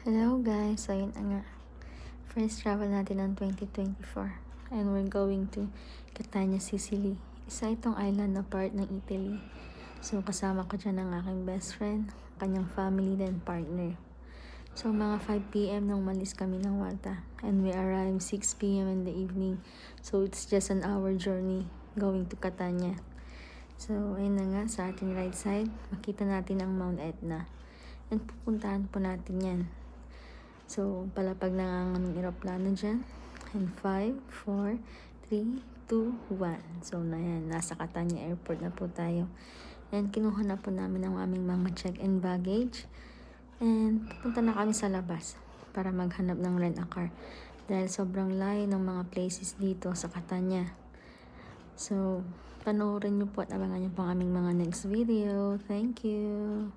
Hello guys, so yun na nga. First travel natin ng 2024 and we're going to Catania, Sicily. Isa itong island na part ng Italy. So kasama ko dyan ang aking best friend, kanyang family then partner. So mga 5 p.m. nung malis kami ng Malta and we arrived 6 p.m. in the evening. So it's just an hour journey going to Catania. So ayun na nga, sa ating right side, makita natin ang Mount Etna. And pupuntahan po natin yan. So, palapag na ang eroplano dyan. And 5, 4, 3, 2, 1. So, na yan. Nasa Catania Airport na po tayo. And kinuha na po namin ang aming mga check-in baggage. And pupunta na kami sa labas para maghanap ng rent-a-car. Dahil sobrang layo ng mga places dito sa Catania. So, panoorin nyo po at abangan nyo po ang aming mga next video. Thank you!